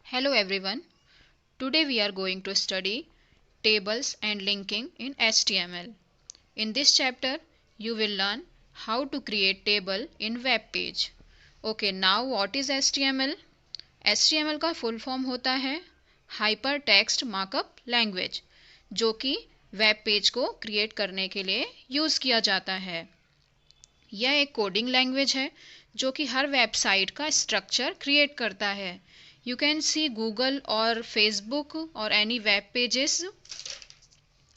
Hello everyone. Today we are going to study tables and linking in HTML. In this chapter, you will learn how to create table in web page. Okay, now what is HTML? HTML का full form होता है hyper text markup language, जो कि web page को create करने के लिए use किया जाता है। यह एक कोडिंग लैंग्वेज है जो कि हर वेबसाइट का स्ट्रक्चर क्रिएट करता है। यू कैन सी गूगल और फेसबुक और एनी वेब पेजेस,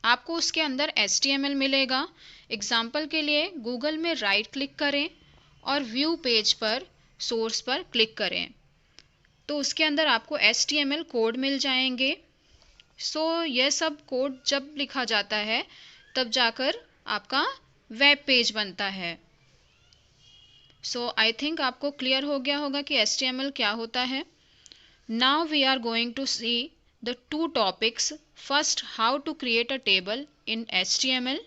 आपको उसके अंदर HTML मिलेगा। एग्जाम्पल के लिए गूगल में राइट क्लिक करें और व्यू पेज पर सोर्स पर क्लिक करें तो उसके अंदर आपको HTML कोड मिल जाएंगे। यह सब कोड जब लिखा जाता है तब जाकर आपका वेब पेज बनता है। आई थिंक आपको क्लियर हो गया होगा कि HTML क्या होता है। Now we are going to see the two topics. First, how to create a table in HTML,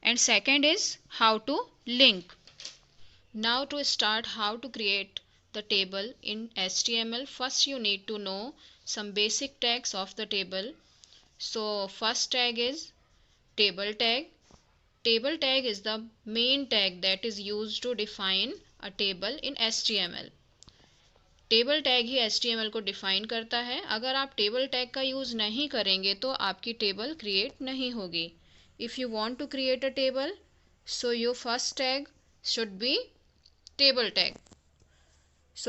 and second is how to link. Now to start how to create the table in HTML, first you need to know some basic tags of the table. So first tag is table tag. Table tag is the main tag that is used to define a table in HTML. Table tag he HTML को define करता है। अगर आप table tag का use नहीं करेंगे तो आपकी टेबल क्रिएट नहीं होगी। If you want to create a table, so your first tag should be table tag.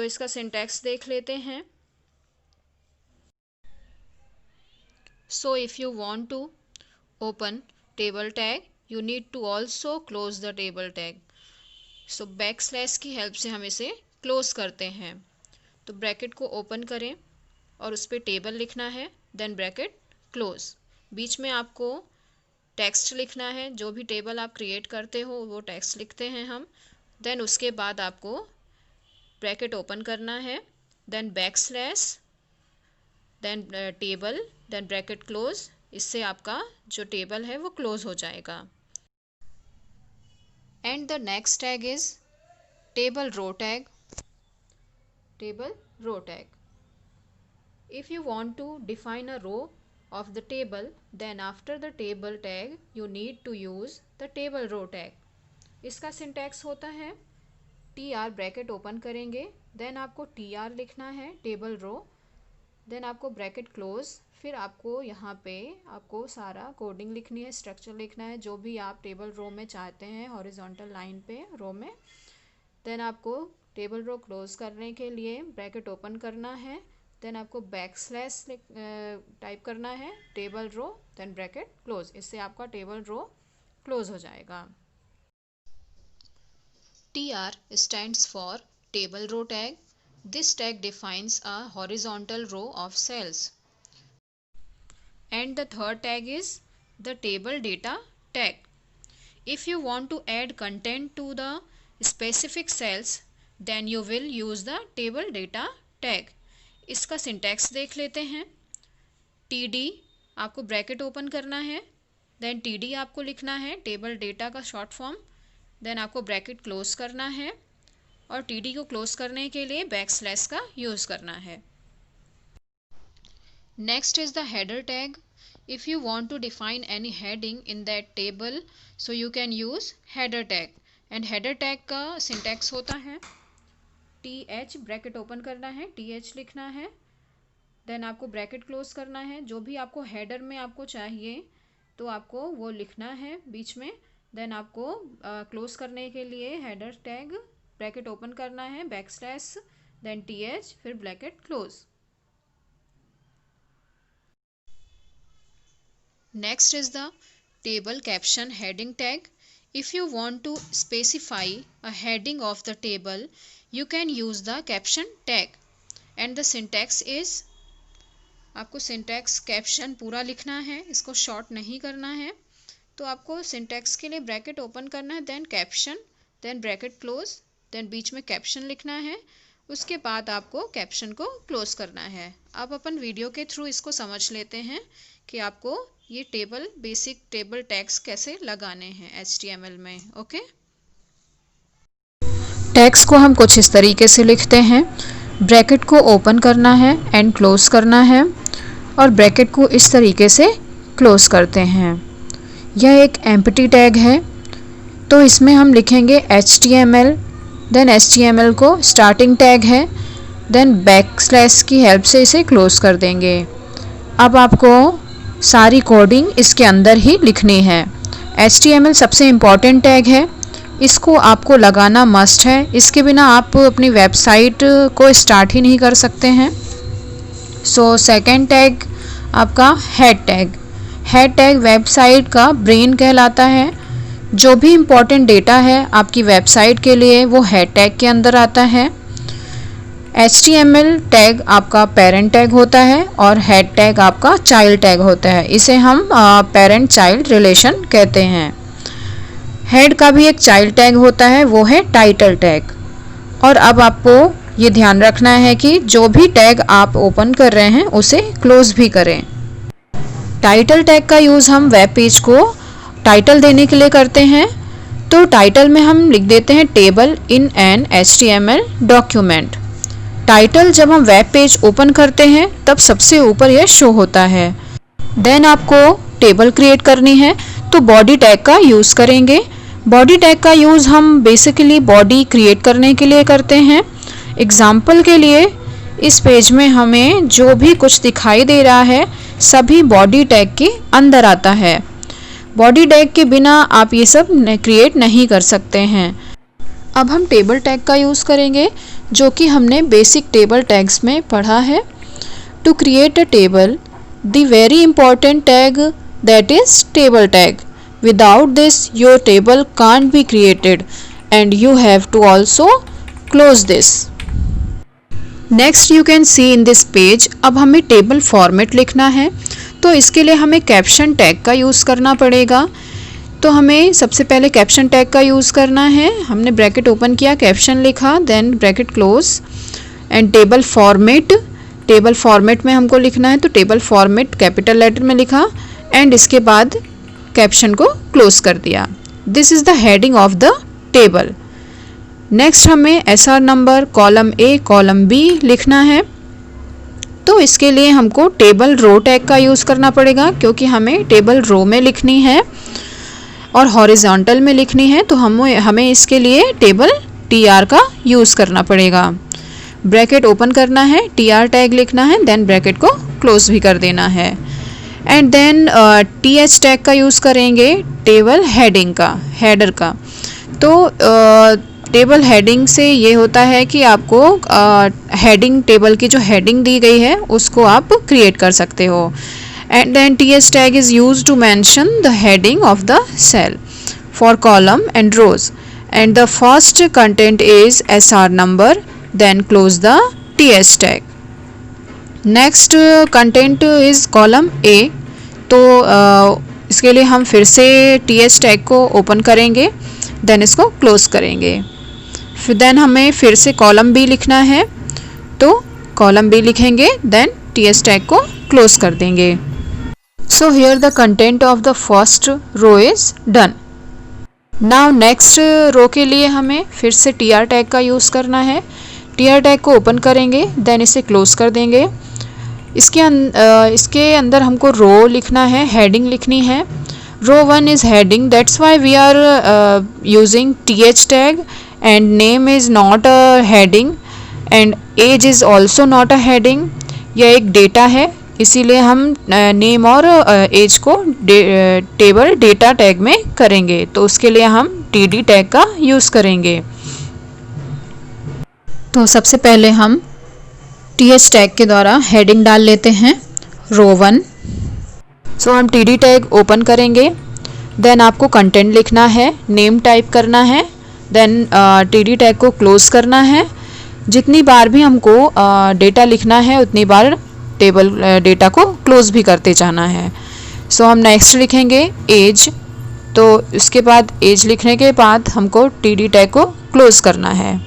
इसका सिंटैक्स देख लेते हैं। If you want to open table tag, you need to also close the table tag. Backslash की help से हम इसे close करते हैं। तो ब्रैकेट को ओपन करें और उस पर टेबल लिखना है, देन ब्रैकेट क्लोज। बीच में आपको टेक्स्ट लिखना है, जो भी टेबल आप क्रिएट करते हो वो टेक्स्ट लिखते हैं हम। देन उसके बाद आपको ब्रैकेट ओपन करना है, then backslash, then table, then bracket close. इससे आपका जो टेबल है वो क्लोज हो जाएगा। And the next tag is table row tag. Table row tag. If you want to define a row of the table, then after the table tag you need to use the table row tag. इसका syntax होता है tr, bracket open करेंगे, then आपको tr लिखना है table row, then आपको bracket close, फिर आपको यहाँ पे आपको सारा कोडिंग लिखनी है, स्ट्रक्चर लिखना है जो भी आप टेबल रो में चाहते हैं हॉरिजॉन्टल लाइन पे रो में। देन आपको टेबल रो क्लोज करने के लिए ब्रैकेट ओपन करना है, देन आपको बैकस्लैश टाइप करना है table row, then bracket close. इससे आपका टेबल रो क्लोज हो जाएगा। TR stands for table row tag. This tag defines a horizontal row of cells. And the third tag is the table data tag. If you want to add content to the specific cells, then you will use the table data tag. इसका syntax देख लेते हैं। TD आपको bracket open करना है, then TD आपको लिखना है टेबल डेटा का शॉर्ट फॉर्म, देन आपको ब्रैकेट क्लोज करना है और TD को क्लोज करने के लिए बैकस्लैश का यूज़ करना है। Next is the header tag. If you want to define any heading in that table, so you can use header tag. And header tag का सिंटैक्स होता है TH, ब्रैकेट ओपन करना है, TH लिखना है, देन आपको ब्रैकेट क्लोज करना है। जो भी आपको हेडर में आपको चाहिए तो आपको वो लिखना है बीच में, देन आपको क्लोज करने के लिए हेडर टैग ब्रैकेट ओपन करना है, बैकस्लैश, देन TH, फिर bracket close. Next is the table caption heading tag. If you want to specify a heading of the table, you can use the caption tag. And the syntax is, आपको syntax caption पूरा लिखना है, इसको short नहीं करना है। तो आपको सिंटैक्स के लिए ब्रैकेट ओपन करना है, then caption, then bracket close, then बीच में कैप्शन लिखना है, उसके बाद आपको कैप्शन को क्लोज करना है। अब अपन वीडियो के थ्रू इसको समझ लेते हैं कि आपको ये टेबल बेसिक टेबल टैग्स कैसे लगाने हैं HTML में। ओके, टैग्स को हम कुछ इस तरीके से लिखते हैं। ब्रैकेट को ओपन करना है एंड क्लोज करना है और ब्रैकेट को इस तरीके से क्लोज करते हैं। यह एक एम्प्टी टैग है, तो इसमें हम लिखेंगे HTML, देन HTML को स्टार्टिंग टैग है, देन बैकस्लैश की हेल्प से इसे क्लोज कर देंगे। अब आपको सारी कोडिंग इसके अंदर ही लिखनी है। HTML सबसे इम्पॉर्टेंट टैग है, इसको आपको लगाना मस्ट है, इसके बिना आप अपनी वेबसाइट को स्टार्ट ही नहीं कर सकते हैं। सो सेकंड टैग आपका head tag. Head tag website का ब्रेन कहलाता है। जो भी इम्पोर्टेंट डेटा है आपकी वेबसाइट के लिए वो हेड टैग के अंदर आता है। HTML टैग आपका पेरेंट टैग होता है और हेड टैग आपका चाइल्ड टैग होता है। इसे हम पेरेंट चाइल्ड रिलेशन कहते हैं। हेड का भी एक चाइल्ड टैग होता है, वो है टाइटल टैग। और अब आपको ये ध्यान रखना है कि जो भी टैग आप ओपन कर रहे हैं उसे क्लोज भी करें। टाइटल टैग का यूज़ हम वेब पेज को टाइटल देने के लिए करते हैं। तो टाइटल में हम लिख देते हैं table in an HTML document. Title जब हम वेब पेज ओपन करते हैं तब सबसे ऊपर यह शो होता है। देन आपको टेबल क्रिएट करनी है, तो बॉडी टैग का यूज़ करेंगे। बॉडी टैग का यूज़ हम बेसिकली बॉडी क्रिएट करने के लिए करते हैं। एग्जाम्पल के लिए इस पेज में हमें जो भी कुछ दिखाई दे रहा है सभी बॉडी टैग के अंदर आता है। बॉडी टैग के बिना आप ये सब क्रिएट नहीं कर सकते हैं। अब हम टेबल टैग का यूज़ करेंगे, जो कि हमने बेसिक टेबल टैग्स में पढ़ा है। To create a table, the very important tag that is table tag. Without this your table can't be created and you have to also close this. Next you can see in this page. अब हमें table format लिखना है, तो इसके लिए हमें caption tag का use करना पड़ेगा। तो हमें सबसे पहले कैप्शन टैग का यूज़ करना है। हमने ब्रैकेट ओपन किया, कैप्शन लिखा, then bracket close and table format. Table format में हमको लिखना है, तो टेबल फॉर्मेट कैपिटल लेटर में लिखा एंड इसके बाद कैप्शन को क्लोज कर दिया। This is the heading of the table. Next हमें SR number, column A, column B लिखना है। तो इसके लिए हमको टेबल रो टैग का यूज़ करना पड़ेगा, क्योंकि हमें टेबल रो में लिखनी है और हॉरिजॉन्टल में लिखनी है, तो हमें इसके लिए टेबल TR का यूज़ करना पड़ेगा। ब्रैकेट ओपन करना है, TR टैग लिखना है, देन ब्रैकेट को क्लोज भी कर देना है एंड देन TH टैग का यूज़ करेंगे टेबल हेडिंग का, हेडर का। तो टेबल हेडिंग से ये होता है कि आपको हेडिंग, टेबल की जो हेडिंग दी गई है उसको आप क्रिएट कर सकते हो। And then TH tag is used to mention the heading of the cell for column and rows, and the first content is SR number, then close the TH tag. Next content is column A, तो इसके लिए हम फिर से TH tag को open करेंगे, then इसको close करेंगे। फिर देन हमें फिर से कॉलम B लिखना है, तो कॉलम B लिखेंगे, देन TH tag को क्लोज कर देंगे। So here the content of the first row is done. Now next row के लिए हमें फिर से TR टैग का यूज़ करना है। TR टैग को ओपन करेंगे, देन इसे क्लोज कर देंगे। इसके अंदर हमको रो लिखना है, हेडिंग लिखनी है। रो 1 is heading, that's why we are using TH tag, and name is not a heading and age is also not a heading. यह एक डेटा है, इसीलिए हम नेम और एज को टेबल डेटा टैग में करेंगे, तो उसके लिए हम TD टैग का यूज़ करेंगे। तो सबसे पहले हम TH टैग के द्वारा हेडिंग डाल लेते हैं रो 1। सो हम TD टैग ओपन करेंगे, देन आपको कंटेंट लिखना है, नेम टाइप करना है, देन TD टैग को क्लोज करना है। जितनी बार भी हमको डेटा लिखना है उतनी बार टेबल डेटा को क्लोज भी करते जाना है। सो हम नेक्स्ट लिखेंगे एज, तो इसके बाद एज लिखने के बाद हमको TD टैग को क्लोज करना है।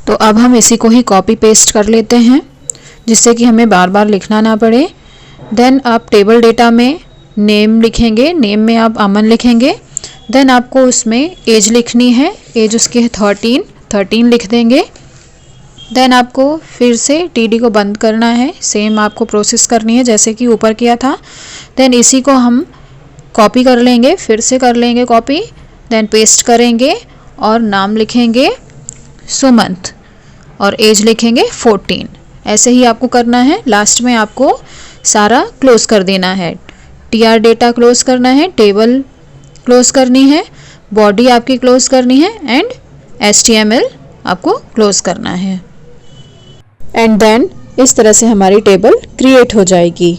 तो अब हम इसी को ही कॉपी पेस्ट कर लेते हैं, जिससे कि हमें बार बार लिखना ना पड़े। देन आप टेबल डेटा में नेम लिखेंगे, नेम में आप अमन लिखेंगे, देन आपको उसमें एज लिखनी है, एज उसकी है 13 लिख देंगे। देन आपको फिर से टीडी को बंद करना है, सेम आपको प्रोसेस करनी है जैसे कि ऊपर किया था। देन इसी को हम कॉपी कर लेंगे, फिर से कर लेंगे कॉपी, देन पेस्ट करेंगे और नाम लिखेंगे सुमंत और एज लिखेंगे 14। ऐसे ही आपको करना है। लास्ट में आपको सारा क्लोज कर देना है। टीआर डेटा क्लोज करना है, टेबल क्लोज करनी है, बॉडी आपकी क्लोज करनी है एंड HTML आपको क्लोज करना है। एंड देन इस तरह से हमारी टेबल क्रिएट हो जाएगी।